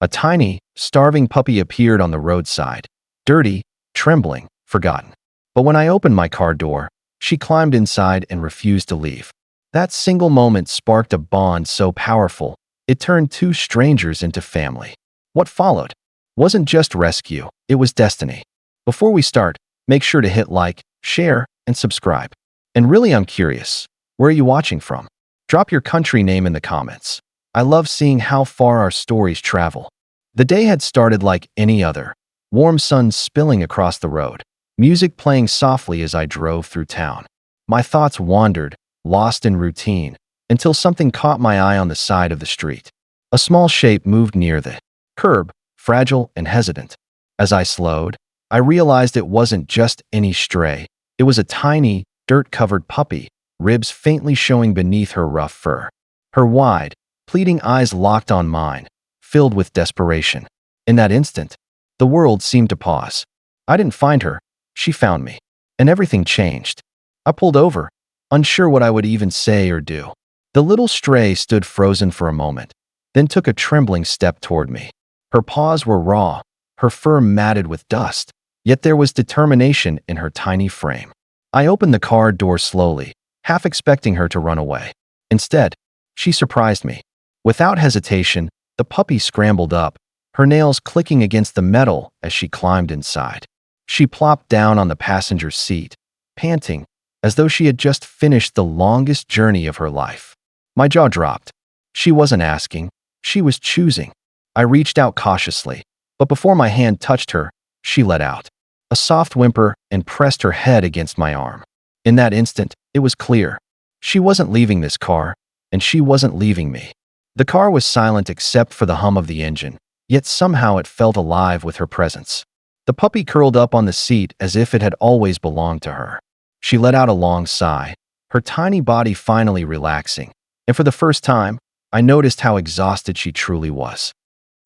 A tiny, starving puppy appeared on the roadside, dirty, trembling, forgotten. But when I opened my car door, she climbed inside and refused to leave. That single moment sparked a bond so powerful, it turned two strangers into family. What followed wasn't just rescue, it was destiny. Before we start, make sure to hit like, share, and subscribe. And really, I'm curious, where are you watching from? Drop your country name in the comments. I love seeing how far our stories travel. The day had started like any other. Warm sun spilling across the road, music playing softly as I drove through town. My thoughts wandered, lost in routine, until something caught my eye on the side of the street. A small shape moved near the curb, fragile and hesitant. As I slowed, I realized it wasn't just any stray. It was a tiny, dirt-covered puppy, ribs faintly showing beneath her rough fur. Her wide, pleading eyes locked on mine, filled with desperation. In that instant, the world seemed to pause. I didn't find her, she found me. And everything changed. I pulled over, unsure what I would even say or do. The little stray stood frozen for a moment, then took a trembling step toward me. Her paws were raw, her fur matted with dust, yet there was determination in her tiny frame. I opened the car door slowly, half expecting her to run away. Instead, she surprised me. Without hesitation, the puppy scrambled up, her nails clicking against the metal as she climbed inside. She plopped down on the passenger seat, panting, as though she had just finished the longest journey of her life. My jaw dropped. She wasn't asking, she was choosing. I reached out cautiously, but before my hand touched her, she let out a soft whimper and pressed her head against my arm. In that instant, it was clear. She wasn't leaving this car, and she wasn't leaving me. The car was silent except for the hum of the engine, yet somehow it felt alive with her presence. The puppy curled up on the seat as if it had always belonged to her. She let out a long sigh, her tiny body finally relaxing, and for the first time, I noticed how exhausted she truly was.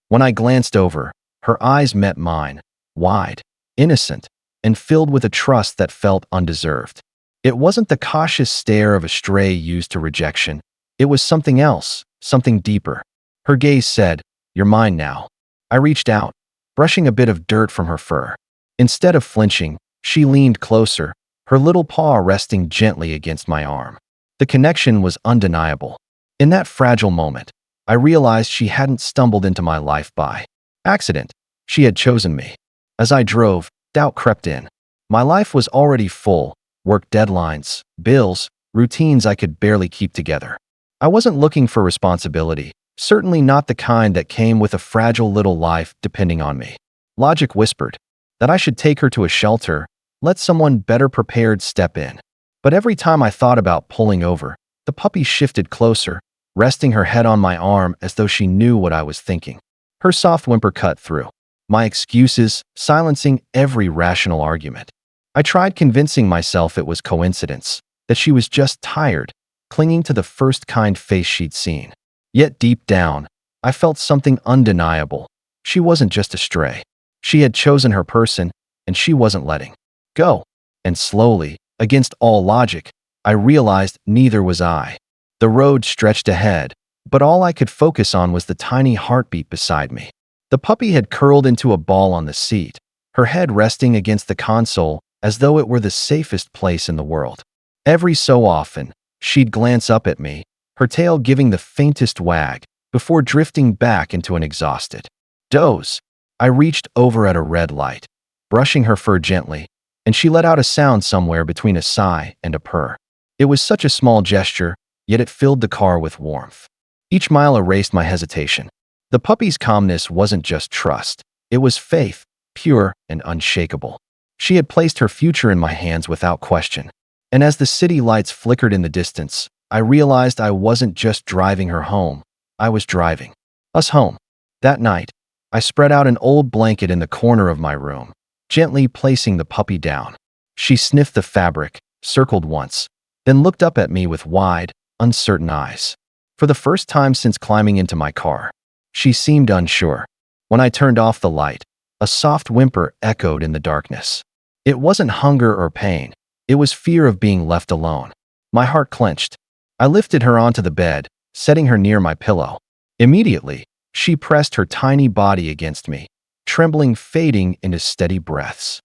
When I glanced over, her eyes met mine, wide, innocent, and filled with a trust that felt undeserved. It wasn't the cautious stare of a stray used to rejection. It was something else, something deeper. Her gaze said, "You're mine now." I reached out, brushing a bit of dirt from her fur. Instead of flinching, she leaned closer, her little paw resting gently against my arm. The connection was undeniable. In that fragile moment, I realized she hadn't stumbled into my life by accident. She had chosen me. As I drove, doubt crept in. My life was already full, work deadlines, bills, routines I could barely keep together. I wasn't looking for responsibility, certainly not the kind that came with a fragile little life depending on me. Logic whispered that I should take her to a shelter, let someone better prepared step in. But every time I thought about pulling over, the puppy shifted closer, resting her head on my arm as though she knew what I was thinking. Her soft whimper cut through my excuses, silencing every rational argument. I tried convincing myself it was coincidence, that she was just tired, clinging to the first kind face she'd seen. Yet deep down, I felt something undeniable. She wasn't just a stray. She had chosen her person, and she wasn't letting go. And slowly, against all logic, I realized neither was I. The road stretched ahead, but all I could focus on was the tiny heartbeat beside me. The puppy had curled into a ball on the seat, her head resting against the console as though it were the safest place in the world. Every so often, she'd glance up at me, her tail giving the faintest wag, before drifting back into an exhausted doze. I reached over at a red light, brushing her fur gently, and she let out a sound somewhere between a sigh and a purr. It was such a small gesture, yet it filled the car with warmth. Each mile erased my hesitation. The puppy's calmness wasn't just trust, it was faith, pure and unshakable. She had placed her future in my hands without question. And as the city lights flickered in the distance, I realized I wasn't just driving her home, I was driving us home. That night, I spread out an old blanket in the corner of my room, gently placing the puppy down. She sniffed the fabric, circled once, then looked up at me with wide, uncertain eyes. For the first time since climbing into my car, she seemed unsure. When I turned off the light, a soft whimper echoed in the darkness. It wasn't hunger or pain, it was fear of being left alone. My heart clenched. I lifted her onto the bed, setting her near my pillow. Immediately, She pressed her tiny body against me, trembling fading into steady breaths.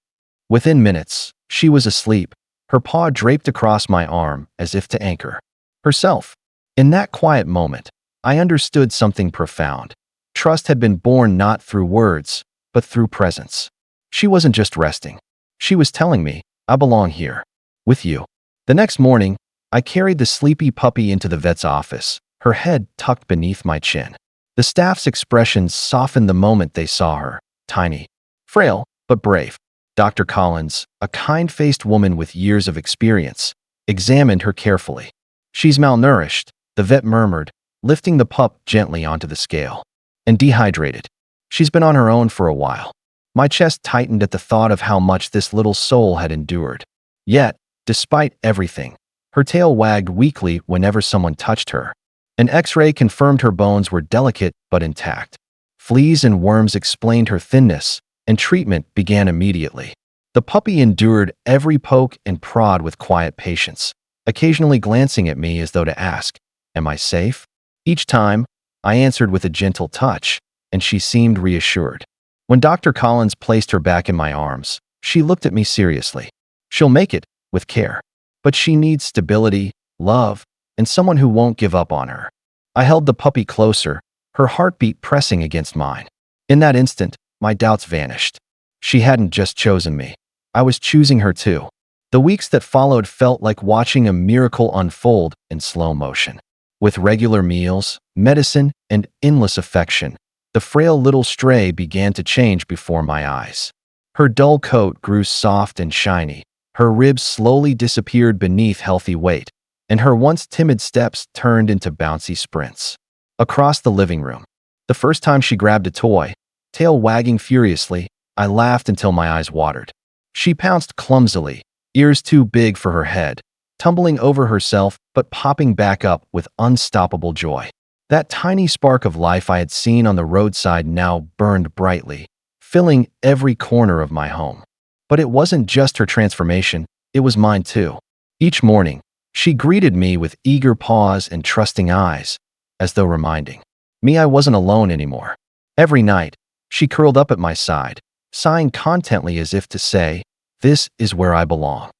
Within minutes, she was asleep, her paw draped across my arm as if to anchor herself. In that quiet moment, I understood something profound. Trust had been born not through words, but through presence. She wasn't just resting. She was telling me, I belong here, with you. The next morning, I carried the sleepy puppy into the vet's office, her head tucked beneath my chin. The staff's expressions softened the moment they saw her, tiny, frail, but brave. Dr. Collins, a kind-faced woman with years of experience, examined her carefully. She's malnourished, the vet murmured, lifting the pup gently onto the scale. And dehydrated. She's been on her own for a while. My chest tightened at the thought of how much this little soul had endured. Yet, despite everything, her tail wagged weakly whenever someone touched her. An X-ray confirmed her bones were delicate but intact. Fleas and worms explained her thinness, and treatment began immediately. The puppy endured every poke and prod with quiet patience, occasionally glancing at me as though to ask, "Am I safe?" Each time, I answered with a gentle touch, and she seemed reassured. When Dr. Collins placed her back in my arms, she looked at me seriously. "She'll make it, with care. But she needs stability, love, and someone who won't give up on her." I held the puppy closer, her heartbeat pressing against mine. In that instant, my doubts vanished. She hadn't just chosen me. I was choosing her too. The weeks that followed felt like watching a miracle unfold in slow motion. With regular meals, medicine, and endless affection, the frail little stray began to change before my eyes. Her dull coat grew soft and shiny, her ribs slowly disappeared beneath healthy weight, and her once timid steps turned into bouncy sprints. Across the living room, the first time she grabbed a toy, tail wagging furiously, I laughed until my eyes watered. She pounced clumsily, ears too big for her head, tumbling over herself but popping back up with unstoppable joy. That tiny spark of life I had seen on the roadside now burned brightly, filling every corner of my home. But it wasn't just her transformation, it was mine too. Each morning, she greeted me with eager paws and trusting eyes, as though reminding me I wasn't alone anymore. Every night, she curled up at my side, sighing contentedly as if to say, "This is where I belong."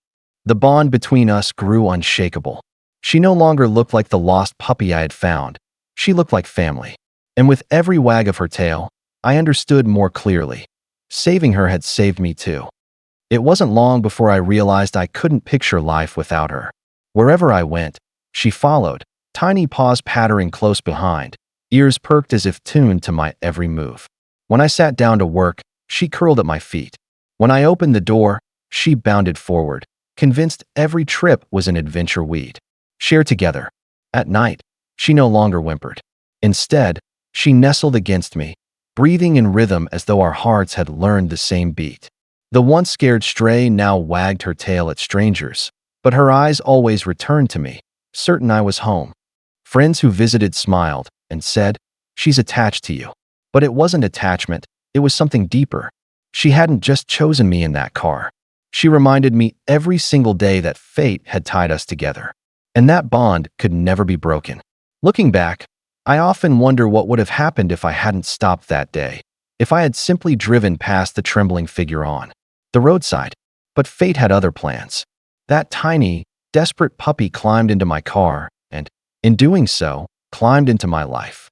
The bond between us grew unshakable. She no longer looked like the lost puppy I had found. She looked like family. And with every wag of her tail, I understood more clearly. Saving her had saved me too. It wasn't long before I realized I couldn't picture life without her. Wherever I went, she followed, tiny paws pattering close behind, ears perked as if tuned to my every move. When I sat down to work, she curled at my feet. When I opened the door, she bounded forward, convinced every trip was an adventure we'd share together. At night, she no longer whimpered. Instead, she nestled against me, breathing in rhythm as though our hearts had learned the same beat. The once scared stray now wagged her tail at strangers, but her eyes always returned to me, certain I was home. Friends who visited smiled and said, "She's attached to you." But it wasn't attachment, it was something deeper. She hadn't just chosen me in that car. She reminded me every single day that fate had tied us together, and that bond could never be broken. Looking back, I often wonder what would have happened if I hadn't stopped that day, if I had simply driven past the trembling figure on the roadside. But fate had other plans. That tiny, desperate puppy climbed into my car and, in doing so, climbed into my life.